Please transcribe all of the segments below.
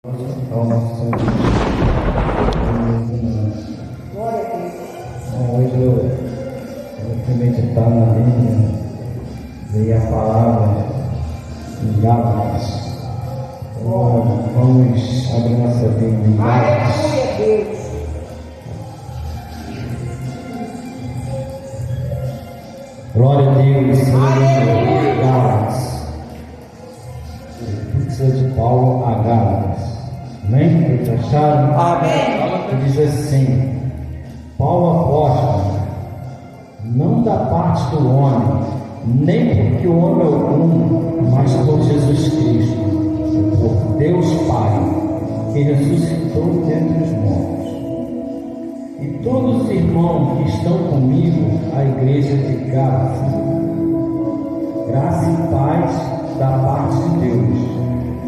ao nosso Senhor Jesus. Hoje eu fui meditar na Bíblia, veio a palavra em Gálatas. Vamos abrir nossa Bíblia em Gálatas. Glória a Deus, Gálatas. Epístola de Paulo a Gálatas. Amém? Todos acharam? Amém. Diz assim: Paulo apóstolo, não da parte do homem, nem porque o homem é algum, mas por Jesus Cristo, por Deus Pai, que ressuscitou dentre os mortos. E todos os irmãos que estão comigo, a igreja de Gálatas, graça e paz da parte de Deus,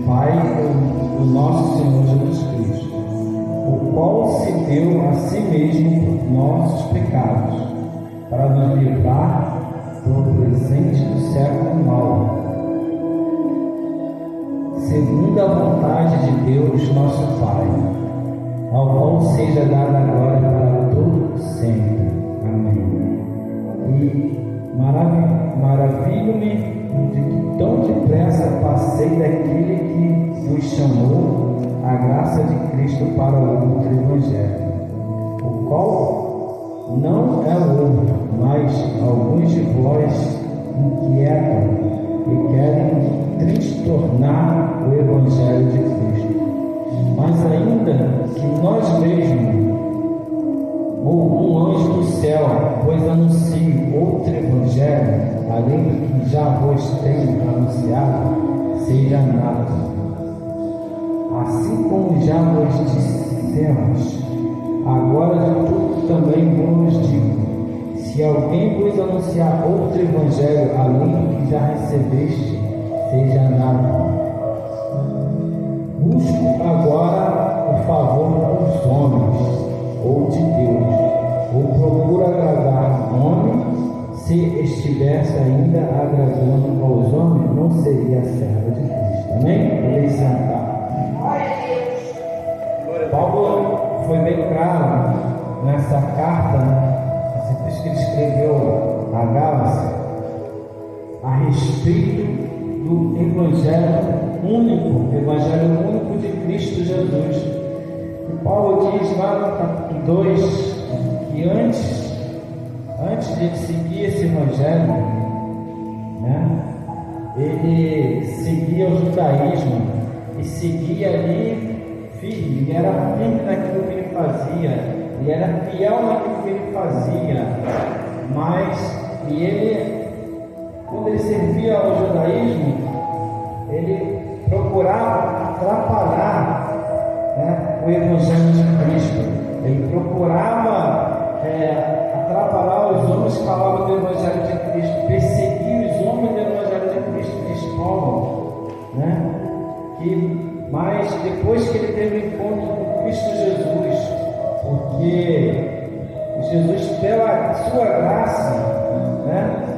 Pai do nosso Senhor Jesus Cristo, o qual se deu a si mesmo por nossos pecados, para nos livrar do presente do século mal, segundo a vontade de Deus nosso Pai, ao qual seja dada a glória para todo sempre. Amém. E maravilho-me de que tão depressa passei daquele que vos chamou a graça de Cristo para o outro Evangelho, o qual não é o outro, mas alguns de vós inquietam e querem transtornar o Evangelho de Cristo. Mas ainda que nós mesmos, ou um anjo do céu, pois anuncie outro Evangelho, além do que já vos tenho anunciado, seja nada. Assim como já vos dissemos, agora de tudo também vos digo: se alguém vos anunciar outro Evangelho, além do que já recebeste, seja nada. Busco agora o favor dos homens, ou de Deus, ou procuro agradar o homem. Se estivesse ainda agradando aos homens, não seria servo de Cristo. Amém? Podem sentar. Paulo foi bem claro nessa carta, essa coisa que ele escreveu a Gálatas, a respeito do Evangelho único de Cristo Jesus. E Paulo diz lá no capítulo 2 que antes de seguir esse Evangelho, ele seguia o judaísmo e seguia ali firme, ele era firme naquilo que ele fazia, ele era fiel naquilo que ele fazia, quando ele servia ao judaísmo, ele procurava atrapalhar o Evangelho de Cristo. Ele procurava atrapalhar os homens que falavam do Evangelho de Cristo, perseguir os homens do Evangelho de Cristo, diz Paulo, mas depois que ele teve o encontro com Cristo Jesus, porque Jesus, pela sua graça,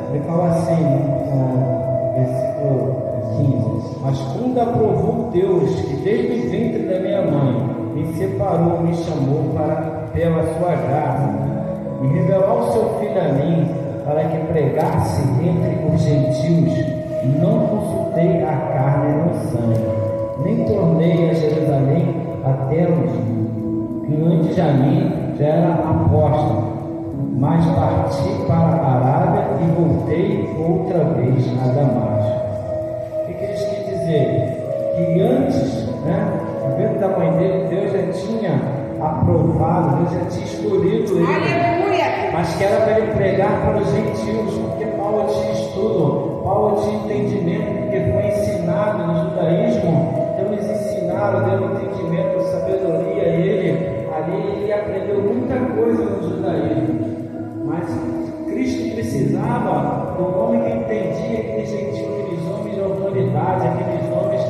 ele fala assim, no versículo 15: mas quando aprovou Deus, que desde o ventre da minha mãe me separou, me chamou pela sua graça, e revelou o seu Filho a mim, para que pregasse entre os gentios, não consultei a carne nem o sangue, nem tornei a Jerusalém a terras que antes a mim já era apóstolo, mas parti para a Arábia e voltei outra vez a Damasco. O que eles querem dizer? Que antes, no ventre da mãe dele, Deus já tinha aprovado, Deus já tinha escolhido ele. Aleluia! Mas que era para ele pregar para os gentios, porque Paulo tinha estudo, Paulo tinha entendimento, porque foi ensinado no judaísmo. Então eles ensinaram, deram entendimento, sabedoria a ele. Ali ele aprendeu muita coisa no judaísmo. Mas Cristo precisava de um homem que entendia aqueles gentios, aqueles homens de autoridade, aqueles homens.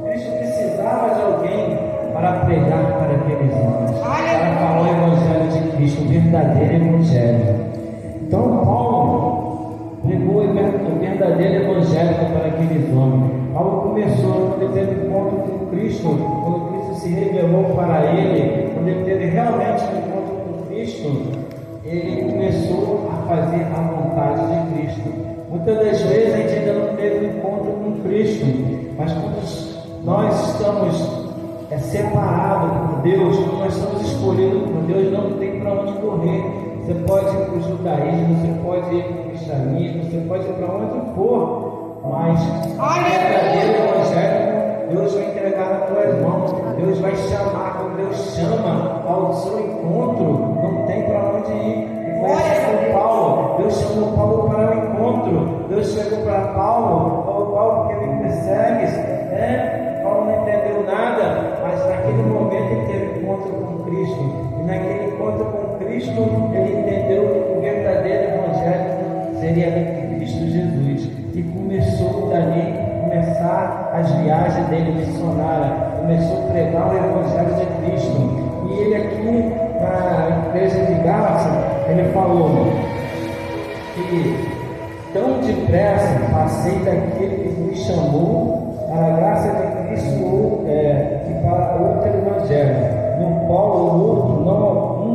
Cristo precisava de alguém para pregar para aqueles homens, para falar o Evangelho de Cristo, o verdadeiro Evangelho. Então Paulo pregou o verdadeiro Evangelho para aqueles homens. Paulo começou, quando ele teve encontro com Cristo, quando Cristo se revelou para ele, quando ele teve realmente um encontro com Cristo, ele começou a fazer a vontade de Cristo. Muitas das vezes a gente ainda não teve um encontro com Cristo, mas quando nós estamos separados por Deus, quando nós somos escolhidos por Deus, não tem para onde correr. Você pode ir para o judaísmo, você pode ir para o cristianismo, você pode ir para onde for, mas o verdadeiro evangelho Deus vai entregar nas tuas mãos. Deus vai chamar. Quando Deus chama ao seu encontro, não tem para onde ir. E foi assim com Paulo. Deus chamou Paulo para o encontro. Deus chegou para Paulo, falou: Paulo, porque me persegues? Paulo não entendeu nada, mas naquele momento ele teve encontro com Cristo. E naquele encontro com Cristo, ele entendeu que o verdadeiro evangelho seria de Cristo Jesus. E começou dali as viagens dele missionárias, começou a pregar o evangelho de Cristo. E ele aqui na igreja de Gálatas, ele falou que tão depressa passei daquele que me chamou para a graça de Cristo e para outro evangelho. No qual o outro não algum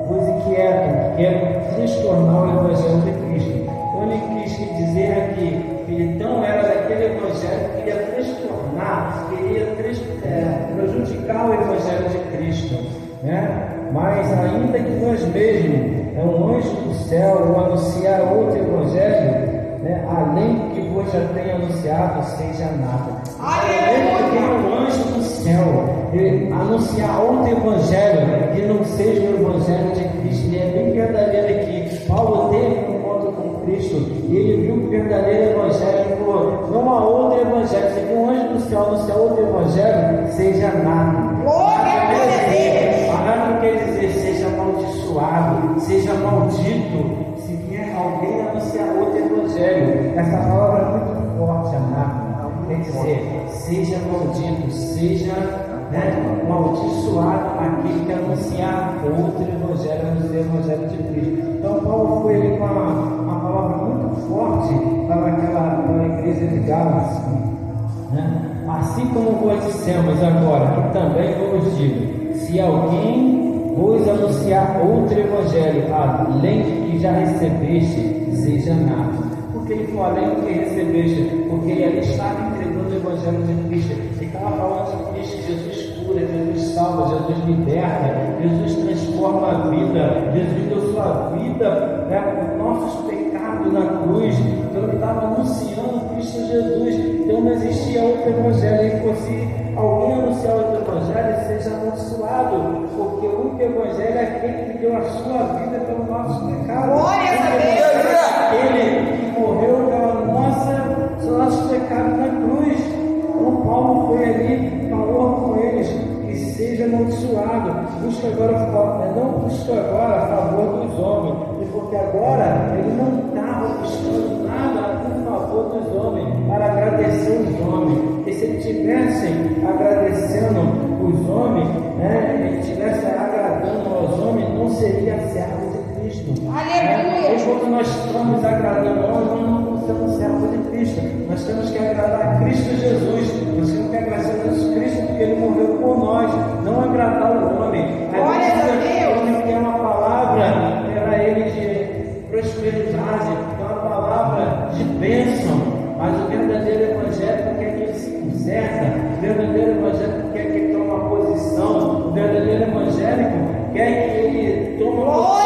vos inquietam, que quero transtornar o evangelho de Cristo. Então ele quis dizer aqui que ele não era daquele evangelho que queria transtornar, queria prejudicar o evangelho de Cristo, né? Mas ainda que nós mesmos, um anjo do céu, ou anunciar outro evangelho, né, além do que vos já tenha anunciado, seja nada. Além que um anjo do céu anunciar outro evangelho que não seja o evangelho de Cristo. E é bem verdadeiro aqui. Paulo teve um encontro com Cristo e ele viu o verdadeiro evangelho e falou: não há outro evangelho. Se um anjo do céu anunciar outro evangelho, seja nada. Nada quer dizer seja amaldiçoado, seja maldito. Se vier alguém anunciar outro evangelho, essa palavra é muito forte, amado. Quer dizer, seja maldito, seja amaldiçoado aquele que anunciar outro evangelho, anunciar o evangelho de Cristo. Então Paulo foi ali com uma palavra muito forte para aquela igreja de Gálatas, né? Assim como vos dissemos agora, que também vos digo: se alguém vos anunciar outro evangelho além do que já recebeste, seja nada. Porque ele falou além do que recebeste, porque ele ali estava entregando o evangelho de Cristo. Ele estava falando de Cristo. Jesus cura, Jesus salva, Jesus liberta, Jesus transforma a vida, Jesus deu sua vida, os nossos pecados na cruz. Então ele estava anunciando Cristo Jesus. Então não existia outro evangelho. E fosse alguém anunciar outro evangelho, seja abençoado, porque o único evangelho é aquele que deu a sua vida pelo nosso pecado. Glória a Deus! Aquele que morreu pelos nossos pecados na cruz. Então Paulo foi ali, falou com eles que seja amaldiçoado. Busca agora, não busca agora a favor dos homens, porque agora ele não estava buscando nada em favor dos homens, para agradecer os homens. E se ele estivesse agradecendo os homens, ele estivesse agradando aos homens, não seria servo de Cristo. Aleluia! Enquanto nós estamos agradando aos homens, não somos servos de Cristo. Nós temos que agradar a Cristo Jesus. Nós temos que agradar a Jesus Cristo, porque Ele morreu por nós, não agradar o homem. Glória a Deus! O homem tem uma palavra para ele de prosperidade, é uma palavra de bênção, mas o verdadeiro evangelho quer que ele se conserta, o verdadeiro evangélico quer que ele tome uma posição, o verdadeiro evangélico quer que ele tome uma posição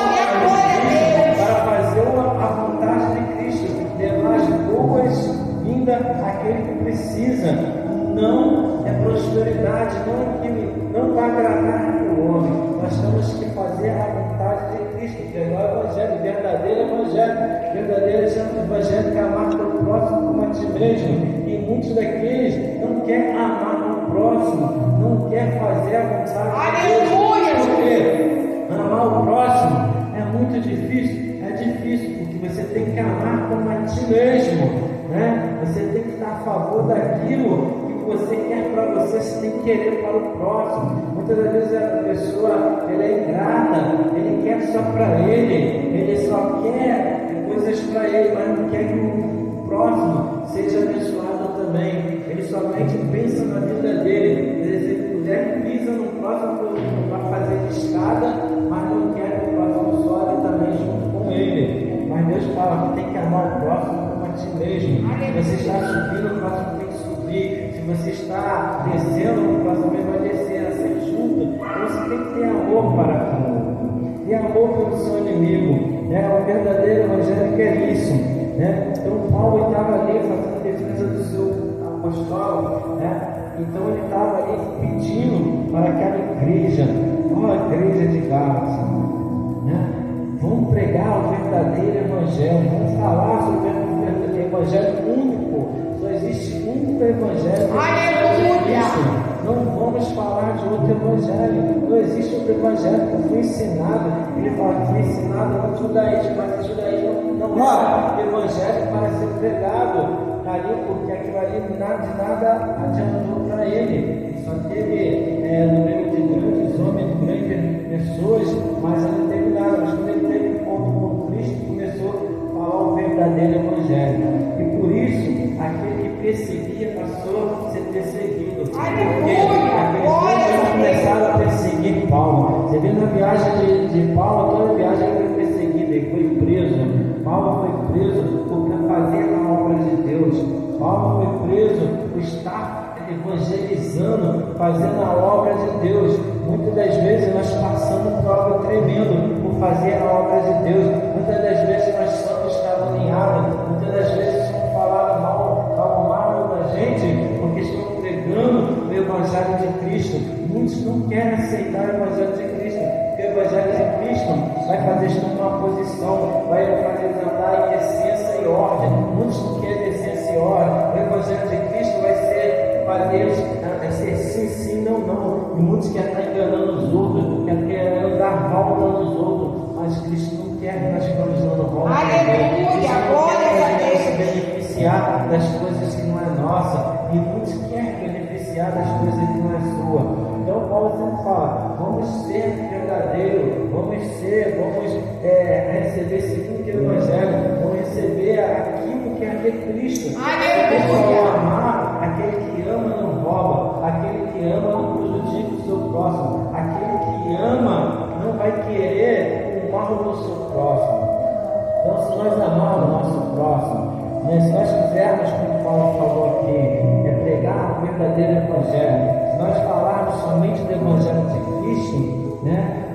para fazer a vontade de Cristo, levar as boas-vindas àquele que precisa. Não é prosperidade, não para agradar o homem. Nós temos que fazer a vontade de Cristo, que é o evangelho, o verdadeiro evangelho que é amar o próximo como a ti mesmo. E muitos daqueles não querem amar o próximo, não querem fazer a vontade de Deus. Porque amar o próximo é muito difícil. É difícil porque você tem que amar como a ti mesmo, né? Você tem que estar a favor daquilo você quer para você tem que querer para o próximo. Muitas das vezes a pessoa é ingrata, ele quer só para ele só quer coisas para ele, mas não quer que o próximo seja abençoado também. Ele somente pensa na vida dele. Se ele puder para fazer de escada, mas não quer que o próximo sobe também junto com ele. Mas Deus fala que tem que amar o próximo como a ti mesmo. Se você está subindo, o próximo tem que subir. Se você está descendo, o próximo vai descer, assim junto. Então você tem que ter amor para com o outro. E amor pelo seu inimigo. O verdadeiro evangelho é isso. Então Paulo estava ali fazendo defesa do seu apostolado. Então ele estava ali pedindo para aquela igreja, a igreja de Gálatas, vamos pregar o verdadeiro evangelho, vamos falar sobre o evangelho único. Só existe um evangelho. Aleluia! Não vamos falar de outro evangelho. Não existe outro evangelho que foi ensinado. Ele fala que foi ensinado no judaísmo, mas o judaísmo não é evangelho para ser pregado ali, porque aquilo ali de nada adiantou para ele. Só teve no meio de grandes homens, de grandes pessoas, mas ele não teve nada. Mas quando ele teve encontro com Cristo, começou a falar o verdadeiro evangelho. E por isso, aquele que perseguia passou a ser perseguido. Eles começaram a perseguir Paulo. Você vê na viagem de Paulo, toda viagem ele foi perseguido, ele foi preso. Paulo foi preso por fazer a obra de Deus. Paulo foi preso por estar evangelizando, fazendo a obra de Deus. Muitas das vezes nós passamos por algo tremendo por fazer a obra de Deus. Muitas das vezes nós somos caluniados. Muitas das vezes somos falados mal da gente porque estamos pregando o Evangelho de Cristo. Muitos não querem aceitar o Evangelho de Cristo, porque o Evangelho de Cristo vai fazer estar numa posição, vai fazer andar em decência e ordem. Muitos não querem decência e ordem. O Evangelho de Cristo vai ser sim, não. E muitos querem estar enganando os outros, querem dar volta nos outros, mas Cristo não quer que nós ficamos dando volta. Aleluia! Glória a Deus! Se beneficiar das coisas que não é nossa, e muitos querem beneficiar das coisas que não é sua. Então Paulo sempre fala, vamos ser verdadeiros, vamos receber segundo o Evangelho, vamos receber aquilo que é de Cristo. Aleluia! Amar aquele que ama não rouba, aquele que ama não prejudica o seu próximo, aquele que ama não vai querer o mal do seu próximo. Então se nós amarmos o nosso próximo, se nós quisermos, como Paulo falou aqui, pregar o verdadeiro Evangelho, se nós falarmos somente do Evangelho de Cristo,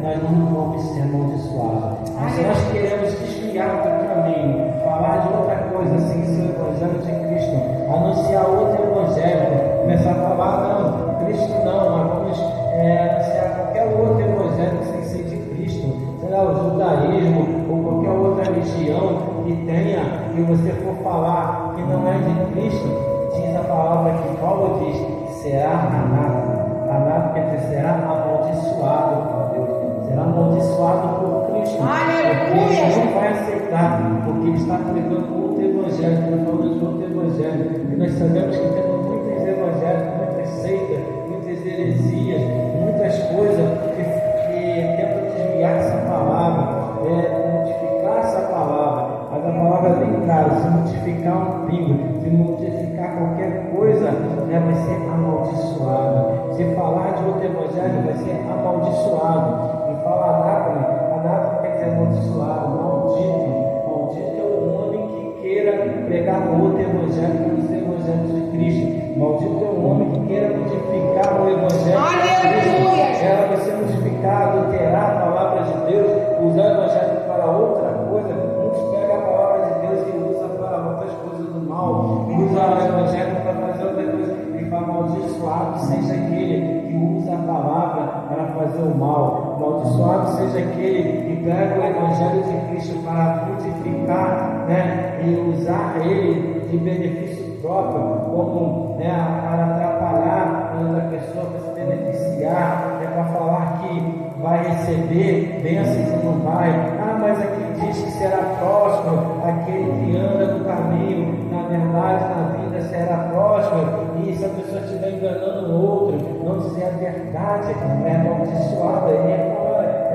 nós não vamos ser amaldiçoados. Mas se nós queremos desviar do caminho, falar de outra coisa sem ser o Evangelho de Cristo, anunciar outro Evangelho, começar a falar, não, Cristo não, nós vamos anunciar qualquer outro Evangelho sem ser de Cristo, será o judaísmo ou qualquer outra religião que tenha, e você for falar que não é de Cristo, diz a palavra que Paulo diz, será anátema. Anátema quer dizer, será amaldiçoado por Deus, será amaldiçoado por Cristo. Porque ele não vai aceitar, porque ele está pregando outro evangelho, está falando de outro evangelho. E nós sabemos que temos muitos evangelhos, muitas seitas, muitas heresias, muitas coisas que tentam desviar essa palavra, modificar essa palavra. Mas a palavra é bem clara, se modificar um pingo, se modificar qualquer coisa, vai ser amaldiçoado. Se falar de outro evangelho, vai ser amaldiçoado. E falar anátema quer dizer amaldiçoado, maldito. Maldito é o homem que queira pregar outro evangelho que não seja o evangelho de Cristo. Maldito é o homem que queira modificar o evangelho de Cristo. Ela vai ser modificada, adulterar a palavra de Deus, usar o evangelho para outra coisa. Muitos pegam a palavra de Deus e usam para outras coisas do mal, usa o evangelho para fazer outra coisa. E fala, amaldiçoado seja aquele que usa a palavra para fazer o mal. Amaldiçoado seja aquele que pega o evangelho de Cristo para frutificar, e usar ele de benefício próprio, como para atrapalhar a outra pessoa, para se beneficiar, para falar que vai receber bênçãos e não vai. Mas aqui diz que será próspero aquele que anda no caminho, na verdade, na vida será próspero. E se a pessoa estiver enganando o outro, não dizer a verdade, é amaldiçoado. Ele é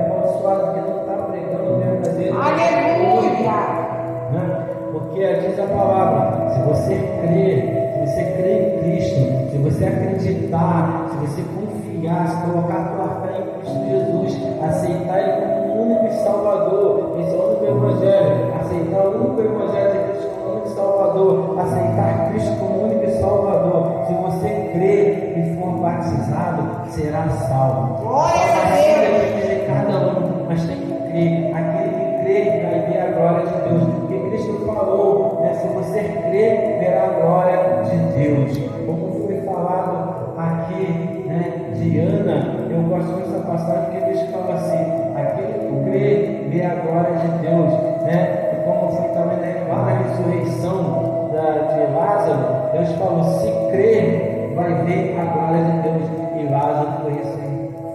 amaldiçoado porque não está pregando o verdadeiro. Aleluia! Porque diz a palavra, se você crer em Cristo, se você acreditar, se você confiar, se colocar a tua fé em batizado será salvo. Glória a salvação Deus. depende de cada um, mas tem que crer. Aquele que crê vai ver a glória de Deus. Porque Cristo falou, né? Se você crer, verá a glória de Deus. Como foi falado aqui, né, de Ana, eu gosto dessa passagem porque Deus fala assim: aquele que crê, vê a glória de Deus, né? E como foi também lá na ressurreição de Lázaro, Deus falou: se crer, vai ver a glória de Deus. E Lázaro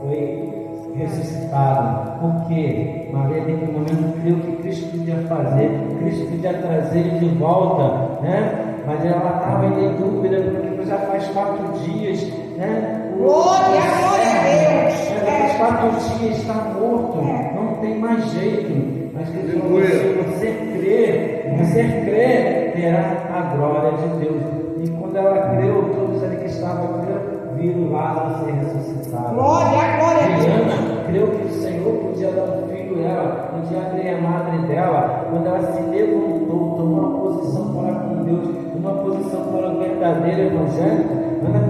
foi ressuscitado. Porque Maria, naquele momento, creu que Cristo podia fazer, Cristo podia trazer ele de volta, né? Mas ela estava ainda em dúvida, porque já faz 4 dias, né? Glória a Deus. Já faz 4 dias, está morto, não tem mais jeito. Mas Deus falou: se você crer, terá a glória de Deus. E quando ela creu, todos ali que estavam crendo, viram Lázaro ser ressuscitado. Glória a E Deus. Ana creu que o Senhor podia dar um filho dela, podia abrir a madre dela. Quando ela se levantou, tomou uma posição para com Deus, uma posição para o verdadeiro evangelho.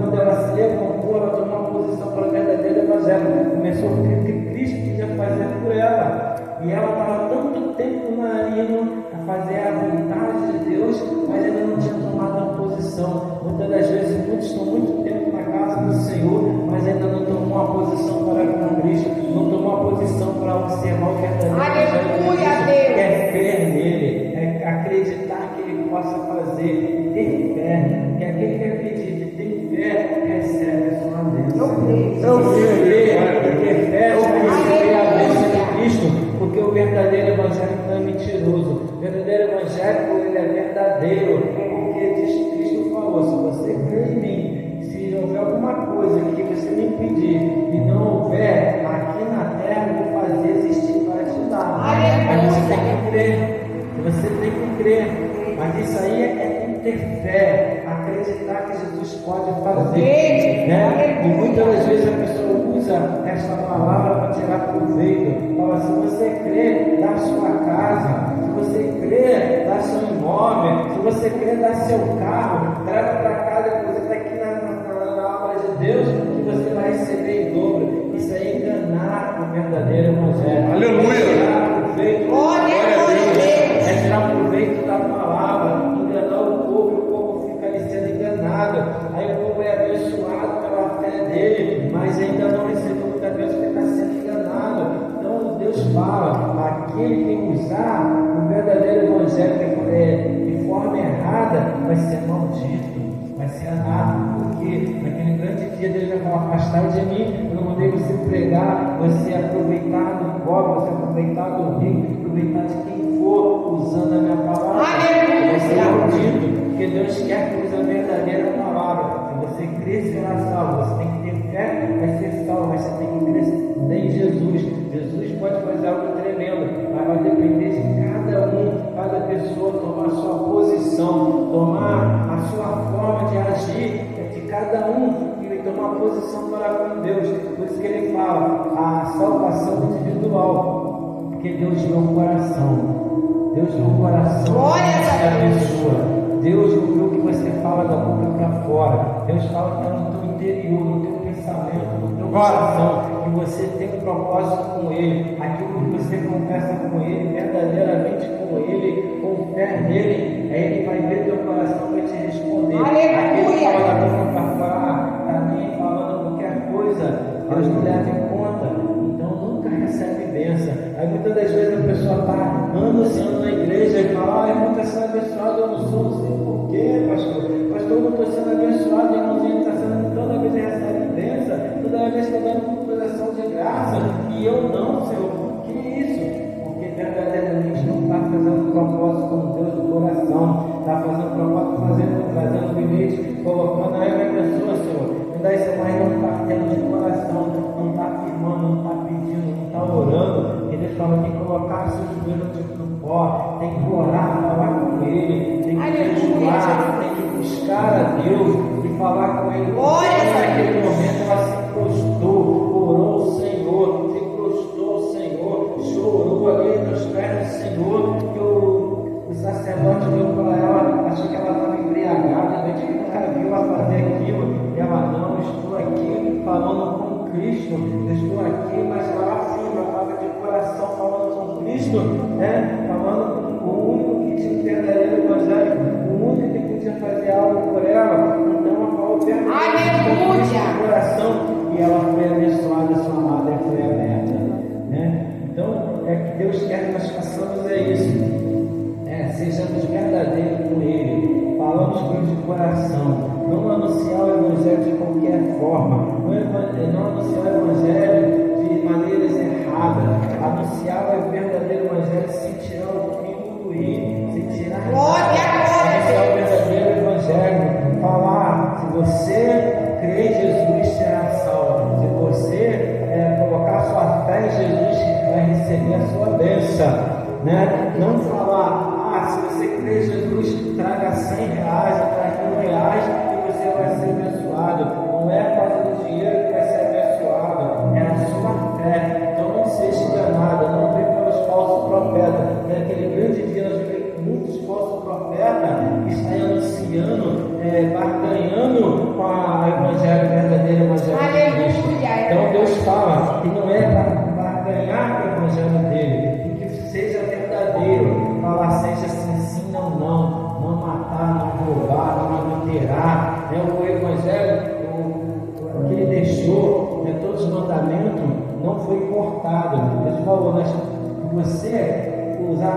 Quando ela se levantou, ela tomou uma posição para o verdadeiro evangelho. Começou a crer que Cristo podia fazer por ela. E ela estava tanto tempo indo a fazer a vontade de Deus, mas ainda não tinha tomado uma posição. Muitas das vezes, muitos estão muito tempo na casa do Senhor, mas ainda não tomou uma posição para com Cristo, não tomou uma posição para observar o verdadeiro evangelho de Aleluia, Cristo. Deus. É crer nele, é acreditar que ele possa fazer, ter fé, que aquele que acredita, tem fé, recebe a sua bênção. Eu creio. Ter fé, vai receber a bênção de Cristo. Porque o verdadeiro evangelho não é mentiroso. O verdadeiro evangelho, ele é verdadeiro. Porque Cristo falou: se você crer em mim, se houver alguma coisa que você me pedir e não houver, aqui na terra eu vou fazer existir para te dar. Mas você tem que crer. Você tem que crer. Mas isso aí é ter fé, acreditar que Jesus pode fazer, né? E muitas das vezes a pessoa usa esta palavra para tirar proveito. Fala: se você crê, dá sua casa. Se você crê, dá seu imóvel. Se você crê, dá seu carro. Traga para casa, deposita aqui na obra de Deus, que você vai receber em dobro. Isso é enganar o verdadeiro evangelho. Aleluia! É tirar proveito. Glória a Deus. É tirar proveito da palavra, enganar o povo fica ali sendo enganado. Aí o povo é abençoado pela fé dele, mas ainda não recebeu muita bênção porque está sendo enganado. Então Deus fala: aquele que usar o verdadeiro evangelho de forma errada vai ser maldito, vai ser anado. Porque naquele grande dia Deus vai falar: afastai de mim, eu não mandei você pregar, você aproveitar do pobre, você aproveitar do rico, aproveitar de quem for usando a minha palavra. Vai ser maldito, porque Deus quer que use a verdadeira palavra. Se você crer, será salvo. Você tem que ter fé, vai ser salvo, mas você tem que crer em Jesus. Jesus pode fazer algo tremendo, mas vai depender de cada um, cada pessoa tomar a sua posição, tomar a sua forma de agir, de cada um e tomar posição para com Deus. Por isso que ele fala a salvação individual, porque Deus vê o coração. Deus vê o coração da pessoa. Deus não vê o que você fala da boca para fora. Deus fala que é no teu interior, no teu pensamento, no teu coração, que você tem um propósito com Ele. Aquilo que você conversa com Ele, verdadeiramente com Ele, com fé nele, Ele vai ver teu coração e vai te responder. Aquele que fala da boca para fora, está nem falando qualquer coisa, Deus não leva em conta. Então nunca recebe bênção. Aí muitas das vezes a pessoa está anos e anos na igreja e fala: eu nunca sou abençoado, eu não sou, não sei por quê, pastor. Pastor, eu não estou sendo abençoado, irmãozinho está sendo, toda vez recebe bênção, toda vez está dando coração de graça, e eu não, Senhor. Por que isso? Porque verdadeiramente não está fazendo propósito com Deus do coração, está fazendo propósito, trazendo bilhete, colocando aí na pessoa, Senhor. Daí você mais não está tendo de coração, não está afirmando, não está pedindo, não está orando. Ele fala: tem que colocar seus joelhos no pó, tem que orar, falar com Ele, tem que jejuar, tem que buscar a Deus e falar com Ele. Naquele momento ela se prostrou, orou o Senhor, se prostrou o Senhor, chorou ali nos pés do Senhor, que o sacerdote olhou para ela, achou que ela estava embriagada, de que nunca viu ela fazer aquilo, e ela: não, estou aqui falando Cristo, eu estou aqui, mas lá sim, eu estava de coração falando com Cristo, né? Falando com o único que tinha o verdadeiro evangelho, o único que podia fazer algo por ela. Então ela falou verdadeiramente de coração e ela foi abençoada, sua amada foi aberta, né? Então é que Deus quer que nós façamos isso. Sejamos verdadeiros com Ele, falamos com Ele de coração, não anunciar o Evangelho de qualquer forma, não anunciar o Evangelho de maneiras erradas, anunciar o verdadeiro Evangelho sem tirar o pingo do i, sem tirar anunciar o verdadeiro Evangelho, falar, se você crê em Jesus, será salvo, se você colocar sua fé em Jesus, vai receber a sua bênção, né? Não falar, se você crê em Jesus, traga R$100, traga R$1,000 e você vai ser abençoado. Não é a causa do dinheiro que vai ser abençoado, é a sua fé. Então não seja enganado, não vem pelos falsos profetas. Naquele grande dia nós vemos muitos falsos profetas que estão anunciando, barganhando com o Evangelho verdadeiro, o Evangelho de Cristo. Então Deus fala que não é para barganhar com o Evangelho dele, que seja verdadeiro. Falar seja sim, não matar, não roubar, não adulterar. O Evangelho, o que ele deixou, todos os mandamentos, não foi cortado. Ele falou, você usar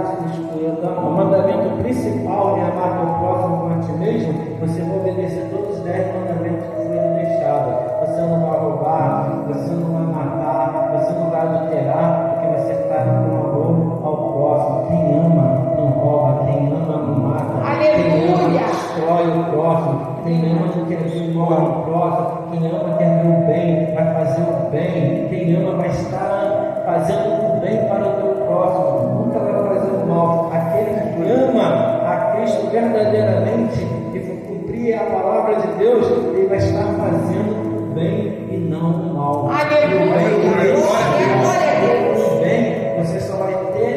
o mandamento principal é amar teu próximo como a ti mesmo, você vai obedecer todos os 10 mandamentos que foram deixados. Você não vai roubar, você não vai matar, você não vai adulterar, porque você está com amor ao próximo. Quem ama não rouba, quem ama não mata. Quem ama não destrói o próximo, quem ama não quer ver o mal ao próximo, quem ama quer ver o bem, vai fazer o bem, quem ama vai estar fazendo o bem para o teu próximo, nunca vai fazer o mal. Aquele que ama a Cristo verdadeiramente e cumprir a palavra de Deus, ele vai estar fazendo o bem e não o mal. O bem, você só vai ter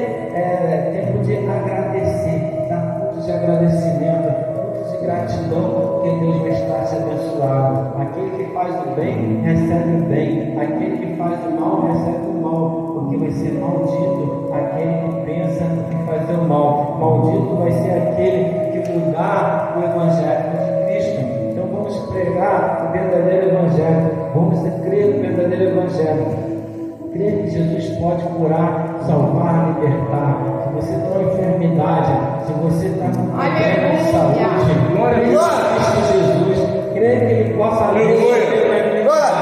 tempo de agradecer, dar cultos de agradecimento, cultos de gratidão, porque Deus vai estar te abençoado. Aquele que faz o bem, recebe o bem. Aquele que faz o mal, recebe o mal, porque vai ser maldito aquele que pensa em fazer o mal. Maldito vai ser aquele que mudar o Evangelho de Cristo. Então vamos pregar o verdadeiro Evangelho, vamos crer no verdadeiro Evangelho. Crer que Jesus pode curar, salvar, libertar. Se você tem uma enfermidade, se você está com problema de saúde, glória a Cristo Jesus, crer que Ele possa resolver.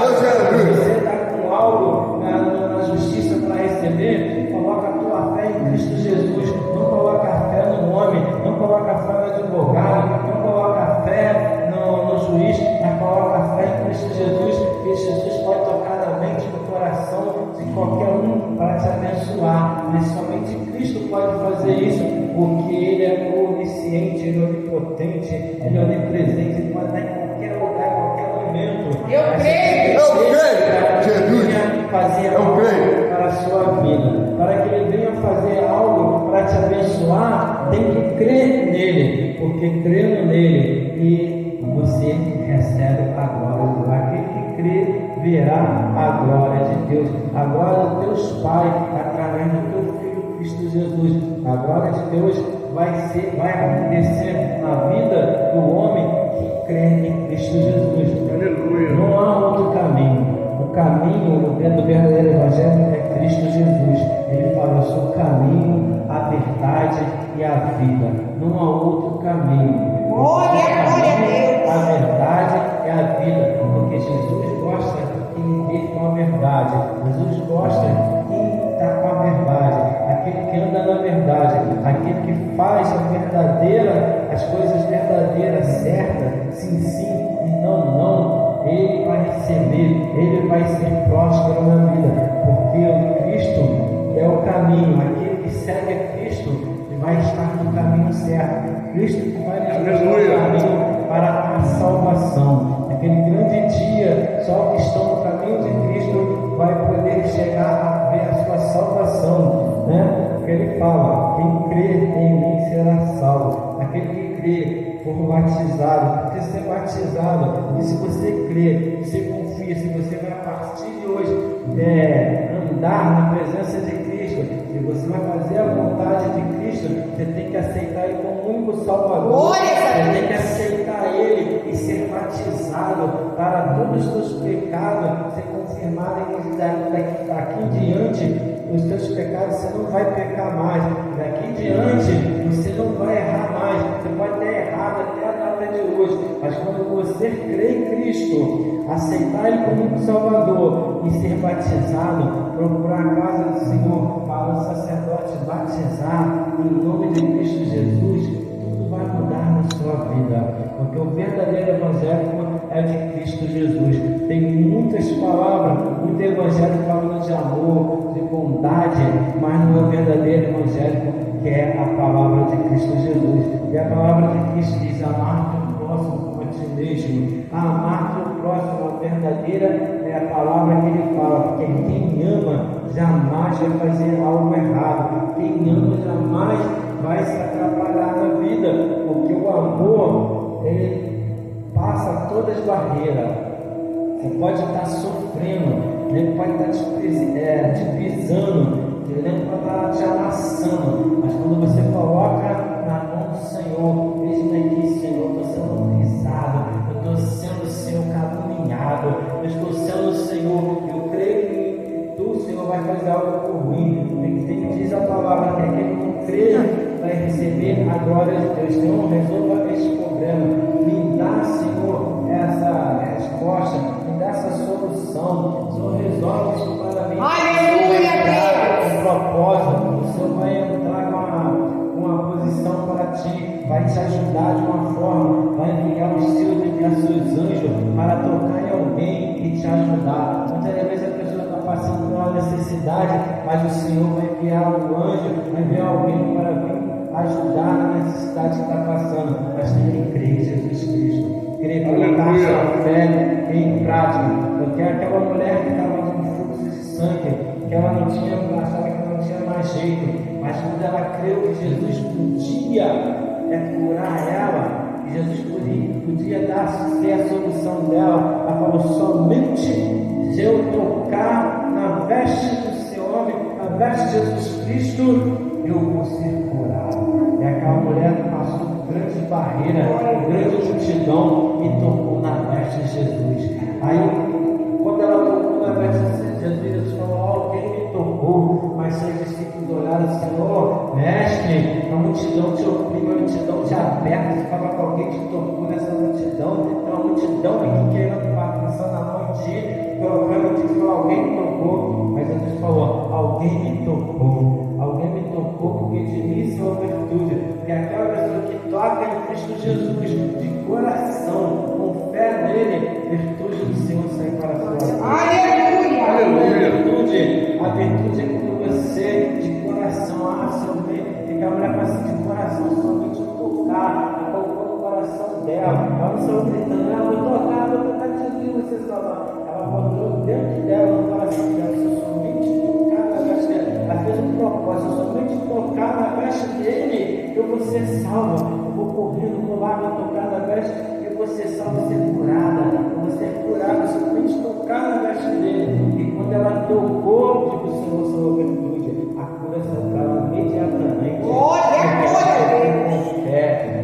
Se você está com algo na justiça para receber, coloca a tua fé em Cristo Jesus. Não coloca a fé no homem, não coloca a fé no advogado, não coloca a fé no juiz, mas coloca a fé em Cristo Jesus, que Jesus pode tocar na mente, no coração de qualquer um para te abençoar. Mas somente Cristo pode fazer isso, porque Ele é onisciente, Ele é onipotente, Ele é onipresente, Ele pode estar em qualquer lugar, em qualquer momento. Eu creio. Fazer algo para a sua vida, para que Ele venha fazer algo para te abençoar, tem que crer nele, porque crendo nele e você recebe a glória. Aquele que crê verá a glória de Deus, a glória de Deus Pai através do teu Filho Cristo Jesus. A glória de Deus vai acontecer na vida do homem que crê em Cristo Jesus. Aleluia. Não há outro caminho. O caminho do verdadeiro Evangelho é Cristo Jesus. Ele fala: eu sou o caminho, a verdade e a vida. Não há outro caminho. Glória a Deus. A verdade é a vida, porque Jesus gosta de viver com a verdade. Jesus gosta de estar com a verdade. Aquele que anda na verdade, aquele que faz as coisas verdadeiras, certas, sim, sim e não. Ele vai receber, ele vai ser próspero na vida, porque o Cristo é o caminho. Aquele que segue a Cristo vai estar no caminho certo. Cristo que vai nos mostrar o caminho para a salvação. Aquele grande dia, só que estão no caminho de Cristo vai poder chegar a ver a sua salvação, né? Porque ele fala: quem crê em mim será salvo. Aquele que crê, for batizado, porque ser batizado, e se você crê, você confia, se você vai a partir de andar na presença de Cristo, se você vai fazer a vontade de Cristo, você tem que aceitar Ele como único Salvador. Você tem que aceitar Ele e ser batizado para todos os seus pecados ser confirmado e daqui em diante os seus pecados você não vai pecar mais. Daqui em diante você não vai errar mais. Você pode ter errado até a data de hoje, mas quando você crê em Cristo, aceitar Ele como único Salvador e ser batizado, procurar a casa do Senhor para o sacerdote batizar em nome de Cristo Jesus, tudo vai mudar na sua vida, porque o verdadeiro evangelho é de Cristo Jesus. Tem muitas palavras, muito evangelho falando de amor, de bondade, mas não é o verdadeiro evangelho que é a palavra de Cristo Jesus. E a palavra de Cristo diz: amar o próximo como a ti mesmo. Amar o próximo, a verdadeira é a palavra que ele fala, porque quem ama jamais vai fazer algo errado. Quem ama jamais vai se atrapalhar na vida, porque o amor, ele passa todas as barreiras. Você pode estar sofrendo, ele pode estar te pisando, ele pode estar te amassando, mas quando você coloca na mão do Senhor, veja aqui, Senhor, eu estou sendo pisado, eu estou sendo, Senhor, caluniado, eu estou sendo, Senhor, eu creio que tu, Senhor, vai fazer algo por mim. Tem que diz a palavra que aquele que crê vai receber a glória de Deus. Senhor, resolva este problema, me dá, Senhor, essa resposta, me dá essa solução. Senhor, resolve isso para mim. Aleluia, Deus! Um propósito, o Senhor vai entrar com uma posição para ti, vai te ajudar de uma forma, vai enviar os seus anjos para tocar em alguém e te ajudar. Muitas vezes a pessoa está passando por uma necessidade, mas o Senhor vai enviar um anjo, vai enviar alguém para vir ajudar na necessidade que está passando, mas tem que crer em Jesus Cristo, crer, colocar sua fé em prática. Porque aquela mulher que estava com fluxo de sangue, que ela não tinha, achava que não tinha mais jeito, mas quando ela creu que Jesus podia curar ela, que Jesus podia ser a solução dela, ela falou: somente se eu tocar na veste do seu homem, na veste de Jesus Cristo, eu vou ser curado. E aquela mulher passou por grande barreira, grande multidão e tocou na veste de Jesus. Aí, quando ela tocou na veste de Jesus, Jesus falou: alguém me tocou. Mas seus discípulos olharam: Senhor, mestre, a multidão te oprime, a multidão te aperta. Você fala que alguém te tocou nessa multidão, tem uma multidão aqui querendo passar na mão de ti, colocando que alguém me tocou. Mas Jesus falou: alguém me tocou. Alguém me tocou, porque de mim são virtude. Porque aquela pessoa que toca em Cristo Jesus, de coração, com fé nele, virtude do Senhor sai para fora. Aleluia! A virtude é quando você, de coração, somente, e que a mulher passa de coração, somente tocar, colocou no coração dela. Ela não saiu gritando: vou tocar Jesus, você salvar. Ela botou dentro dela, no coração dela, somente tocar na veste dela. Ela fez um propósito: somente tocar na veste dele, eu vou ser salva. Eu vou correndo, vou lá, vou tocar na veste, eu vou ser salva, vou ser curada. Eu vou ser curada, somente tocar na veste dele. E quando ela tocou, tipo, o Senhor sua virtude, a cura saiu para ela imediatamente.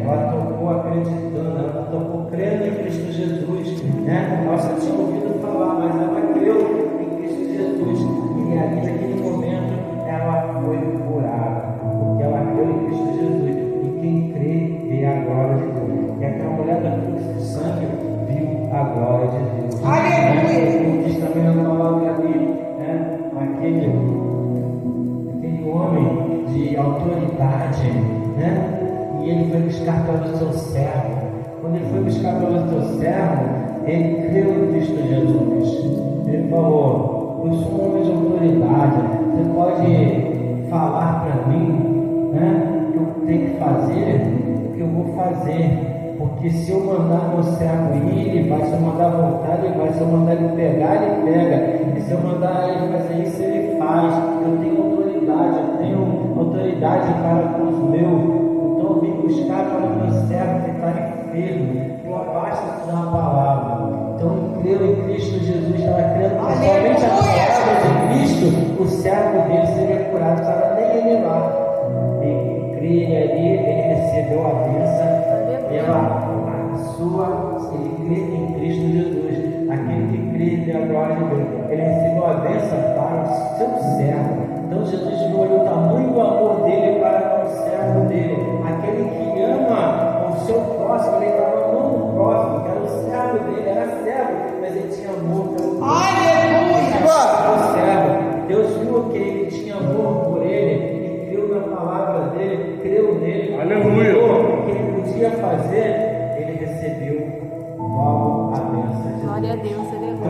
Ela tocou acreditando, ela tocou crendo em Cristo Jesus, né? Ela só tinha ouvido falar, mas ela creu em Cristo Jesus, e ali naquele momento ela foi curada, porque ela creu em Cristo Jesus, e quem crê vê a glória de Deus. E aquela mulher da fluxo de sangue viu a glória de Deus. Aleluia! Como diz também na palavra ali, né? Aquele homem de autoridade, né? E ele foi buscar pelo seu servo. Quando ele foi buscar pelo seu servo, ele creu em Cristo Jesus. Ele falou: eu sou um homem de autoridade, você pode falar para mim, né, o que eu tenho que fazer, o que eu vou fazer. Porque se eu mandar meu servo ir, ele vai. Se eu mandar voltar, ele vai. Se eu mandar ele pegar, ele pega. E se eu mandar ele fazer isso, ele faz. Eu tenho autoridade para com os meus. Então eu vim buscar para o meu servo ficar enfermo. Eu abasto da palavra. Então eu creio em Cristo Jesus. Ela crendo somente a palavra de não estava nem ele lá. E crê ali, ele recebeu a bênção pela sua, ele crê em Cristo Jesus. Aquele que crê tem a glória de Deus. Ele recebeu a bênção para o seu servo. Então Jesus viu ali o tamanho do amor dele para com o servo dele. Aquele que ama o seu próximo, ele estava amando o próximo, que era o servo dele, era servo, mas ele tinha amor pelo servo. Deus viu que ele tinha amor por ele e creu na palavra dele, creu nele. Aleluia. O que ele podia fazer, ele recebeu logo a bênção. Glória a Deus, Então,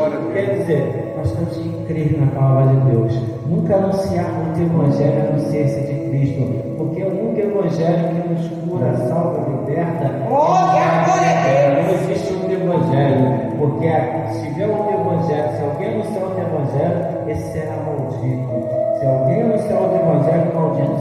aleluia. quer dizer, nós temos que crer na palavra de Deus. Nunca anunciar outro evangelho a não ser esse de Cristo. Porque o único evangelho que nos cura, salva, liberta. Não existe outro evangelho. Porque se tiver outro evangelho, se alguém anunciar outro evangelho, esse será maldito. Se alguém anunciar outro evangelho, maldito